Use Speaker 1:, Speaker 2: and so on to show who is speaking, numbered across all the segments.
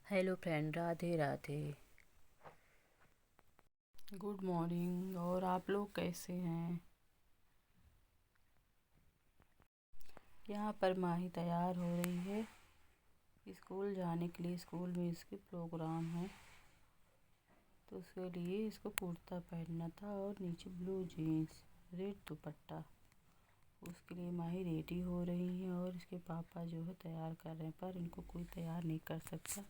Speaker 1: Hello friend, Radhe Radhe. Good morning. और आप लोग कैसे हैं? यहाँ पर माही तैयार हो रही है स्कूल जाने के लिए। स्कूल में इसके प्रोग्राम है तो उसके लिए इसको कुर्ता पहनना था और नीचे ब्लू जीन्स, रेड दुपट्टा। उसके लिए माही रेडी हो रही है और इसके पापा जो है तैयार कर रहे हैं, पर इनको कोई तैयार नहीं कर सकता।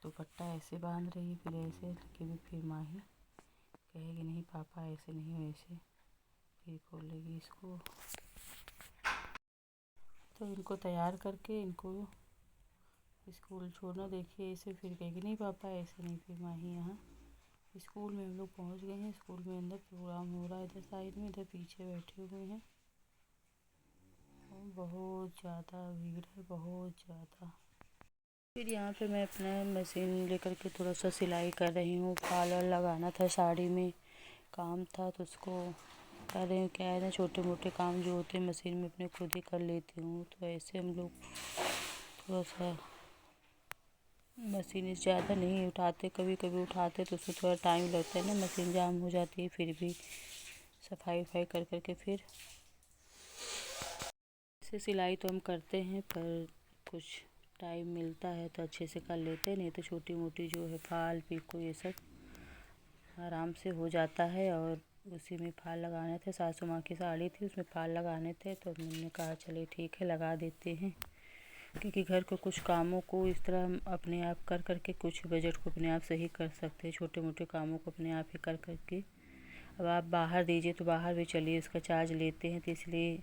Speaker 1: दुपट्टा ऐसे बांध रही, फिर ऐसे कि फिर माही कहेगी नहीं पापा ऐसे नहीं वैसे, फिर खोलेगी इसको। तो इनको तैयार करके इनको स्कूल छोड़ना। देखिए इसे फिर कहेगी नहीं पापा ऐसे नहीं। फिर माही यहाँ स्कूल में हम लोग पहुँच गए हैं। स्कूल में अंदर प्रोग्राम हो रहा है, इधर साइड में, इधर पीछे बैठे हुए हैं और बहुत ज़्यादा भीड़ है, बहुत ज़्यादा। फिर यहाँ पे मैं अपना मशीन लेकर के थोड़ा सा सिलाई कर रही हूँ। कॉलर लगाना था, साड़ी में काम था तो उसको कर रही हूँ। क्या है ना, छोटे मोटे काम जो होते हैं मशीन में अपने खुद ही कर लेती हूँ। तो ऐसे हम लोग थोड़ा सा मशीन ज़्यादा नहीं उठाते, कभी कभी उठाते तो उसमें थोड़ा टाइम लगता है ना, मशीन जाम हो जाती है। फिर भी सफाई वफाई कर करके फिर से सिलाई तो हम करते हैं, पर कुछ टाइम मिलता है तो अच्छे से कर लेते हैं, नहीं तो छोटी मोटी जो है फाल पीको ये सब आराम से हो जाता है। और उसी में फाल लगाने थे, सासू माँ की साड़ी थी उसमें फाल लगाने थे तो मैंने कहा चलिए ठीक है लगा देते हैं। क्योंकि घर को कुछ कामों को इस तरह हम अपने आप कर करके कुछ बजट को अपने आप सही कर सकते हैं, छोटे मोटे कामों को अपने आप ही कर करके। अब आप बाहर दीजिए तो बाहर भी चलिए उसका चार्ज लेते हैं, तो इसलिए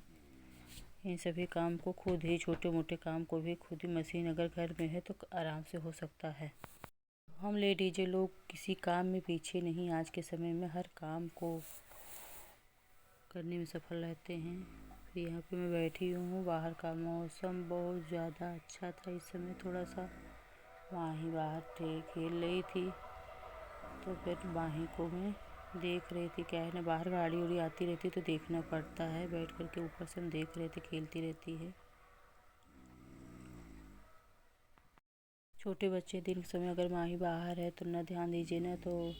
Speaker 1: इन सभी काम को खुद ही, छोटे मोटे काम को भी खुद ही, मशीन अगर घर में है तो आराम से हो सकता है। हम लेडीज़ लोग किसी काम में पीछे नहीं, आज के समय में हर काम को करने में सफल रहते हैं। फिर यहाँ पे मैं बैठी हूँ, बाहर का मौसम बहुत ज़्यादा अच्छा था इस समय। थोड़ा सा माही बाहर थे, खेल रही थी तो फिर माही को मैं देख रही थी। क्या है ना, बाहर गाड़ी उड़ी आती रहती तो देखना पड़ता है, बैठ कर के ऊपर से हम देख रहे थे, खेलती रहती है। छोटे बच्चे दिन के समय अगर माही बाहर है तो ना ध्यान दीजिए ना, तो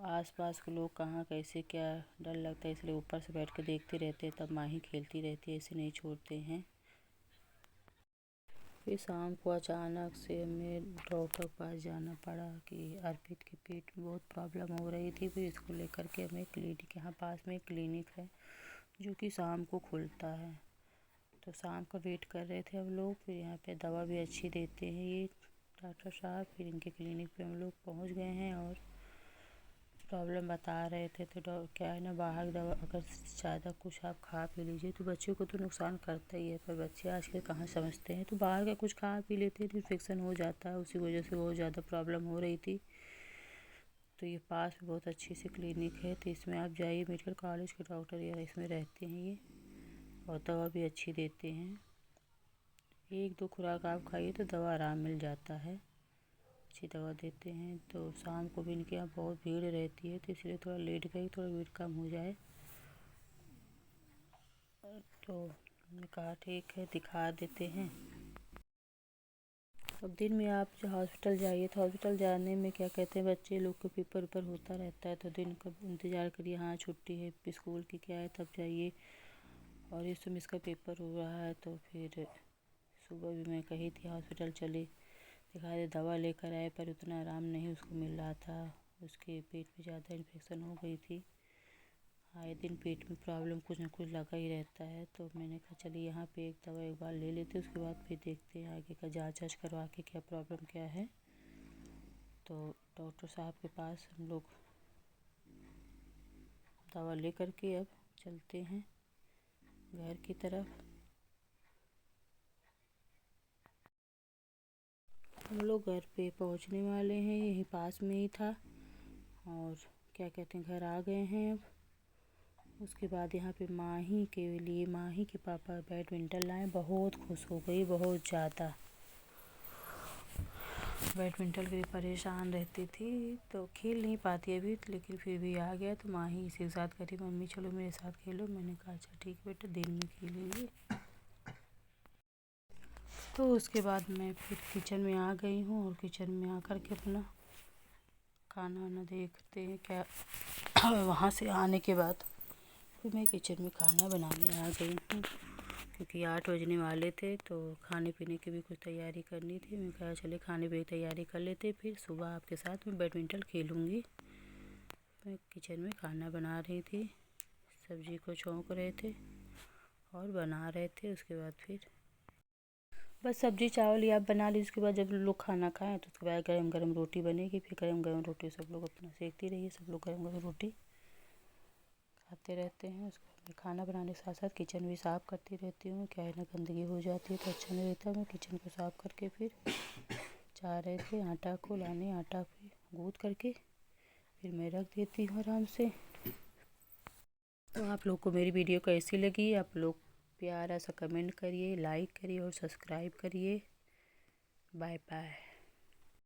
Speaker 1: आसपास के लोग कहाँ कैसे क्या डर लगता है, इसलिए ऊपर से बैठ के देखते रहते हैं। तब माही खेलती रहती है, ऐसे नहीं छोड़ते हैं। फिर शाम को अचानक से हमें डॉक्टर के पास जाना पड़ा कि अर्पित के पेट में बहुत प्रॉब्लम हो रही थी। फिर इसको लेकर के हमें क्लिनिक, यहाँ पास में क्लिनिक है जो कि शाम को खुलता है, तो शाम का वेट कर रहे थे हम लोग। फिर यहाँ पे दवा भी अच्छी देते हैं ये डॉक्टर साहब। फिर इनके क्लिनिक पे हम लोग पहुँच गए हैं और प्रॉब्लम बता रहे थे। तो क्या है ना, बाहर दवा अगर ज़्यादा कुछ आप खा पी लीजिए तो बच्चे को तो नुकसान करता ही है, पर बच्चे आजकल कहाँ समझते हैं, तो बाहर का कुछ खा पी लेते हैं तो इन्फेक्शन हो जाता है। उसी वजह से बहुत ज़्यादा प्रॉब्लम हो रही थी। तो ये पास में बहुत अच्छी सी क्लिनिक है, तो इसमें आप जाइए, मेडिकल कॉलेज के डॉक्टर या इसमें रहते हैं ये, और दवा भी अच्छी देते हैं। एक दो खुराक आप खाइए तो दवा आराम मिल जाता है, अच्छी दवा देते हैं। तो शाम को भी इनके यहाँ बहुत भीड़ रहती है, तो इसलिए थोड़ा लेट गई, थोड़ा भीड़ कम हो जाए। तो मैंने कहा ठीक है दिखा देते हैं। अब दिन में आप जो हॉस्पिटल जाइए तो हॉस्पिटल जाने में क्या कहते हैं, बच्चे लोग को पेपर वेपर होता रहता है, तो दिन का इंतज़ार करिए, हाँ छुट्टी है स्कूल की क्या है तब जाइए। और इस समय इसका पेपर हो रहा है, तो फिर सुबह भी मैं कही थी हॉस्पिटल चले दिखा दे, दवा लेकर आए, पर उतना आराम नहीं उसको मिल रहा था। उसके पेट में ज़्यादा इन्फेक्शन हो गई थी। आए दिन पेट में प्रॉब्लम कुछ ना कुछ लगा ही रहता है। तो मैंने कहा चलिए यहाँ पे एक दवा एक बार ले लेते, उसके बाद फिर देखते हैं आगे का जांच वाँच करवा के क्या प्रॉब्लम क्या है। तो डॉक्टर साहब के पास हम लोग दवा ले करके अब चलते हैं घर की तरफ। हम लोग घर पे पहुंचने वाले हैं, यहीं पास में ही था। और क्या कहते हैं, घर आ गए हैं अब। उसके बाद यहाँ पे माही के लिए, माही के पापा बैडमिंटन लाए, बहुत खुश हो गई, बहुत ज़्यादा। बैडमिंटन के लिए परेशान रहती थी तो खेल नहीं पाती अभी, लेकिन फिर भी आ गया। तो माही इसी के साथ कह रही मम्मी चलो मेरे साथ खेलो। मैंने कहा अच्छा ठीक बेटा, दिन में खेलेंगे। तो उसके बाद मैं फिर किचन में आ गई हूँ और किचन में आकर के अपना खाना वाना देखते हैं क्या। वहाँ से आने के बाद फिर मैं किचन में खाना बनाने आ गई हूँ, क्योंकि 8 बजने वाले थे तो खाने पीने की भी कुछ तैयारी करनी थी। मैं कहा चले खाने पीने की तैयारी कर लेते, फिर सुबह आपके साथ मैं बैडमिंटन खेलूँगी। मैं किचन में खाना बना रही थी, सब्ज़ी को छौंक रहे थे और बना रहे थे। उसके बाद फिर बस सब्ज़ी चावल ये आप बना लीजिए। उसके बाद जब लोग खाना खाएं तो उसके बाद गरम गरम रोटी बनेगी। फिर गरम गरम रोटी सब लोग अपना सेकती रहिए, सब लोग गरम गरम रोटी खाते रहते हैं। उसके बाद मैं खाना बनाने के साथ साथ किचन भी साफ़ करती रहती हूँ। क्या है ना, गंदगी हो जाती है तो अच्छा नहीं रहता। मैं किचन को साफ़ करके फिर जा रहे थे आटा को लाने, आटा पे गूँथ करके फिर मैं रख देती हूँ आराम से। तो आप लोग को मेरी वीडियो कैसी लगी, आप लोग प्यारा सा कमेंट करिए, लाइक करिए और सब्सक्राइब करिए। Bye bye.